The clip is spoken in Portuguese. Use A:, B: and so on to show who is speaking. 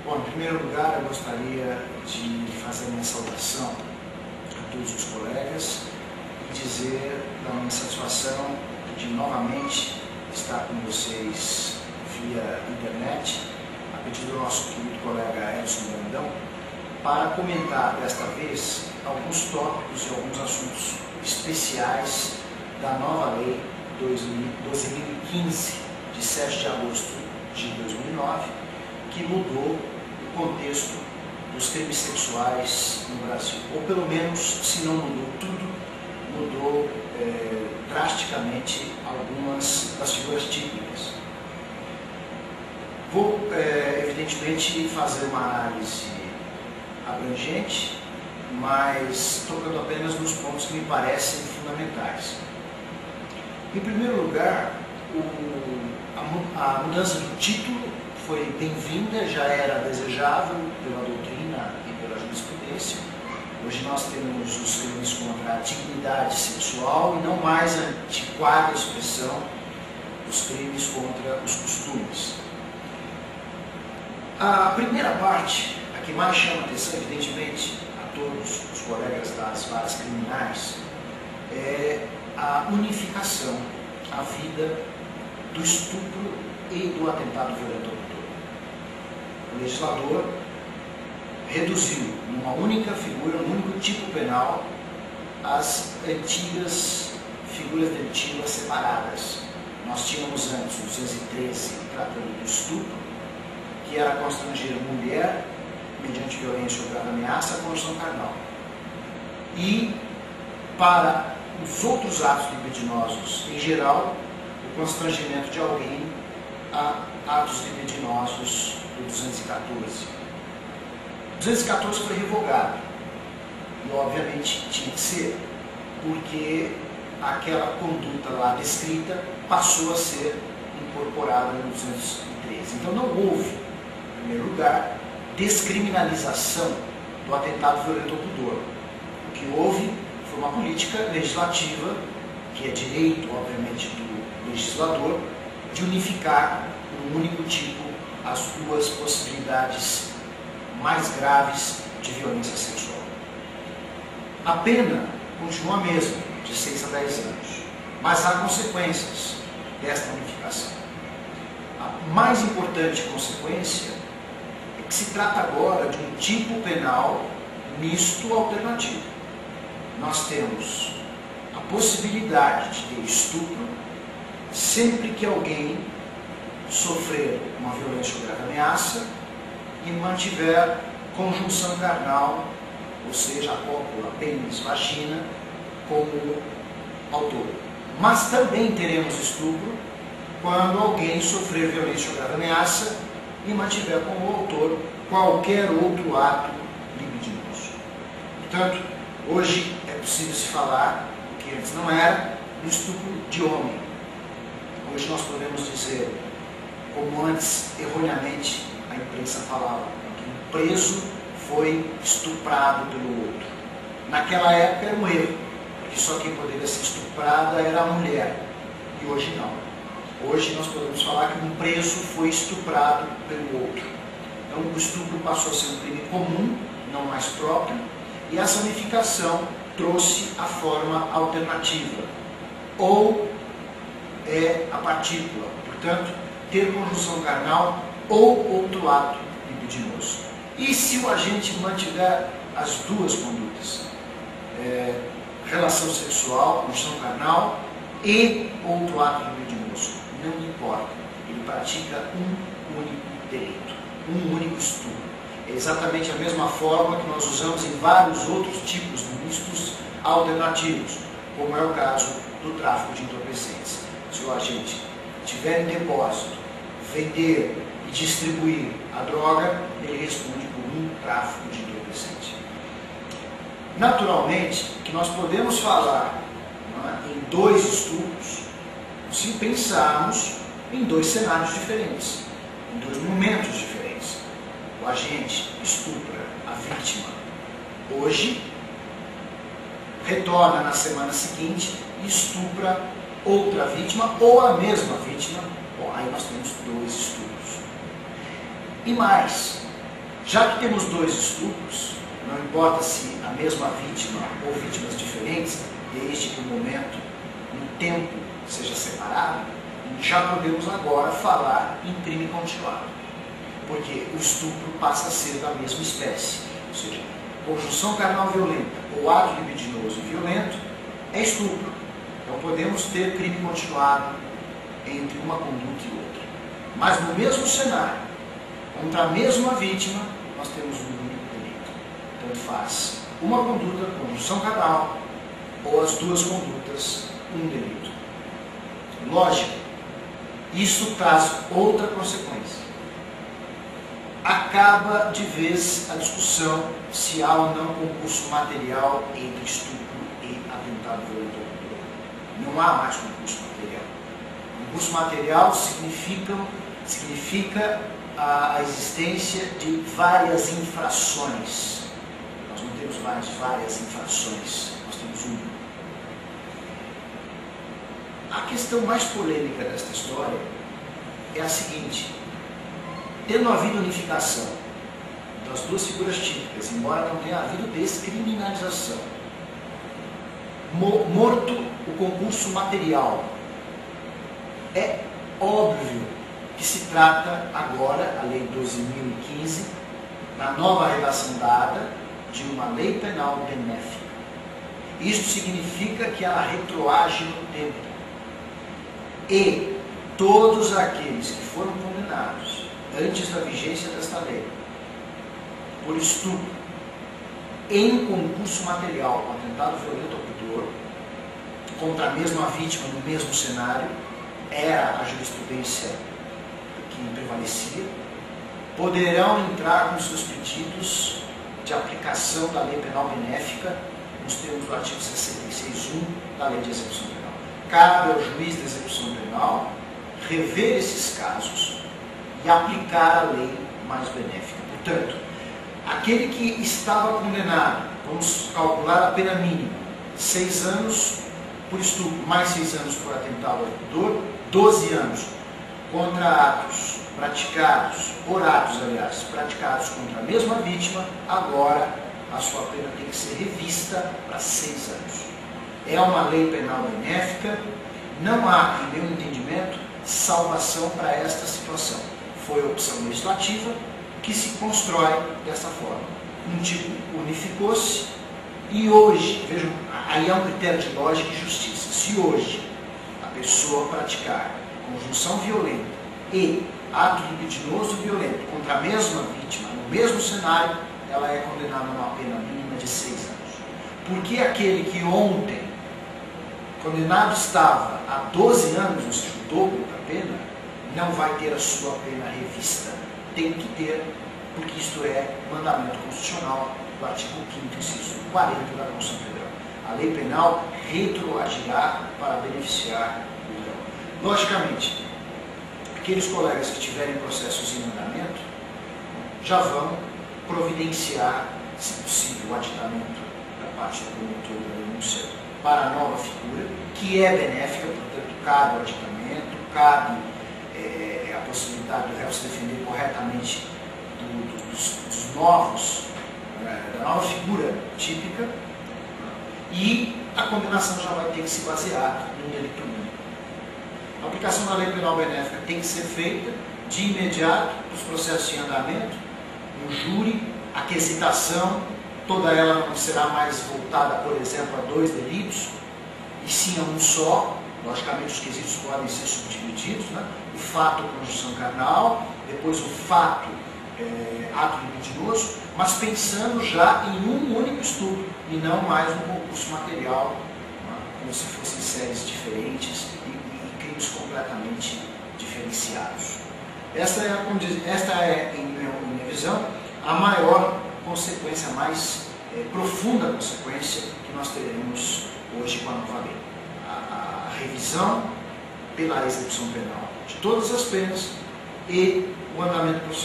A: Bom, em primeiro lugar, eu gostaria de fazer minha saudação a todos os colegas e dizer da minha satisfação de novamente estar com vocês via internet, a pedido do nosso querido colega Edson Brandão, para comentar desta vez alguns tópicos e alguns assuntos especiais da nova lei 12.015, de 7 de agosto de 2009, que mudou o contexto dos crimes sexuais no Brasil. Ou pelo menos, se não mudou tudo, mudou drasticamente algumas das figuras típicas. Vou, evidentemente, fazer uma análise abrangente, mas tocando apenas nos pontos que me parecem fundamentais. Em primeiro lugar, a mudança do título foi bem-vinda, já era desejável pela doutrina e pela jurisprudência. Hoje nós temos os crimes contra a dignidade sexual e não mais a antiquada expressão dos crimes contra os costumes. A primeira parte, a que mais chama a atenção, evidentemente, a todos os colegas das varas criminais, é a unificação à vida do estupro e do atentado violento ao pudor. O legislador reduziu numa única figura, num único tipo penal, as antigas figuras delitivas separadas. Nós tínhamos antes o 213 tratando do estupro, que era constranger a mulher mediante violência ou grave ameaça à condição carnal. E para os outros atos libidinosos em geral, o constrangimento de alguém a atos libidinosos do 214. O 214 foi revogado e obviamente tinha que ser, porque aquela conduta lá descrita passou a ser incorporada no 213. Então não houve, em primeiro lugar, descriminalização do atentado violento ao pudor. O que houve foi uma política legislativa, que é direito, obviamente, do legislador, de unificar um único tipo as duas possibilidades mais graves de violência sexual. A pena continua a mesma, de 6 a 10 anos, mas há consequências desta unificação. A mais importante consequência é que se trata agora de um tipo penal misto alternativo. Nós temos a possibilidade de ter estupro sempre que alguém sofrer uma violência ou grave ameaça e mantiver conjunção carnal, ou seja, a cópula, pênis, vagina, como autor. Mas também teremos estupro quando alguém sofrer violência ou grave ameaça e mantiver como autor qualquer outro ato libidinoso. Portanto, hoje é possível se falar, o que antes não era, do estupro de homem. Hoje nós podemos dizer, como antes, erroneamente, a imprensa falava, que um preso foi estuprado pelo outro. Naquela época era um erro, porque só quem poderia ser estuprada era a mulher, e hoje não. Hoje nós podemos falar que um preso foi estuprado pelo outro. Então o estupro passou a ser um crime comum, não mais próprio, e essa unificação trouxe a forma alternativa, ou é a partícula, portanto, ter conjunção carnal ou outro ato libidinoso. E se o agente mantiver as duas condutas, relação sexual, conjunção carnal e outro ato libidinoso, não importa, ele pratica um único delito, um único estupro. É exatamente a mesma forma que nós usamos em vários outros tipos mistos alternativos, como é o caso do tráfico de entorpecentes. Se o agente tiver em depósito, vender e distribuir a droga, ele responde por um tráfico de entorpecente. Naturalmente, que nós podemos falar em dois estupros se pensarmos em dois cenários diferentes, em dois momentos diferentes. O agente estupra a vítima hoje, retorna na semana seguinte e estupra outra vítima ou a mesma vítima. Bom, aí nós temos dois estupros. E mais, Já que temos dois estupros, não importa se a mesma vítima ou vítimas diferentes, desde que o momento, no tempo, seja separado, já podemos agora falar em crime continuado. Porque o estupro passa a ser da mesma espécie. Ou seja, conjunção carnal violenta ou ato libidinoso violento é estupro. Então podemos ter crime continuado entre uma conduta e outra. Mas no mesmo cenário, contra a mesma vítima, nós temos um único delito. Tanto faz uma conduta, conjunção carnal, ou as duas condutas, um delito. Lógico, isso traz outra consequência. Acaba de vez a discussão se há ou não concurso material entre estupro e atentado violento ao pudor. Não há mais concurso material. Concurso material significa a existência de várias infrações. Nós não temos mais várias infrações, nós temos uma. A questão mais polêmica desta história é a seguinte: tendo havido unificação das duas figuras típicas, embora não tenha havido descriminalização, morto o concurso material, é óbvio que se trata agora, a Lei 12.015, na nova redação dada, de uma lei penal benéfica. Isso significa que ela retroage no tempo. E todos aqueles que foram condenados antes da vigência desta lei por estupro em concurso material, atentado violento ao pudor, contra a mesma vítima no mesmo cenário, era a jurisprudência que prevalecia, poderão entrar com seus pedidos de aplicação da lei penal benéfica nos termos do artigo 66.1 da lei de execução penal. Cabe ao juiz de execução penal rever esses casos e aplicar a lei mais benéfica. Portanto, aquele que estava condenado, vamos calcular a pena mínima, 6 anos por estupro, mais 6 anos por atentado ao pudor, 12 anos contra atos praticados, praticados contra a mesma vítima, agora a sua pena tem que ser revista para 6 anos. É uma lei penal benéfica, não há, em meu entendimento, salvação para esta situação. Foi a opção legislativa que se constrói dessa forma. Um tipo unificou-se e hoje, vejam, aí há um critério de lógica e justiça. Se hoje a pessoa praticar conjunção violenta e ato libidinoso violento contra a mesma vítima, no mesmo cenário, ela é condenada a uma pena mínima de 6 anos. Por que aquele que ontem condenado estava há 12 anos, ou seja, o dobro da pena, não vai ter a sua pena revista? Tem que ter, porque isto é mandamento constitucional do artigo 5º, inciso 40 da Constituição Federal. A lei penal retroagirá para beneficiar o réu. Logicamente, aqueles colegas que tiverem processos em andamento já vão providenciar, se possível, o aditamento da parte do promotor da denúncia para a nova figura, que é benéfica, portanto, cabe o aditamento, cabe a possibilidade do réu se defender corretamente dos novos, da nova figura típica, e a condenação já vai ter que se basear no delito único. A aplicação da lei penal benéfica tem que ser feita de imediato nos processos em andamento, no júri, a quesitação, toda ela não será mais voltada, por exemplo, a 2 delitos, e sim a um só. Logicamente os quesitos podem ser subdivididos, né? O fato conjunção carnal, depois o fato ato libidinoso, mas pensando já em um único estupro e não mais no concurso material, né? Como se fossem séries diferentes e crimes completamente diferenciados. Esta é, em minha visão, a maior consequência, a mais profunda consequência que nós teremos hoje com a nova lei. A revisão pela execução penal de todas as penas e o andamento processual.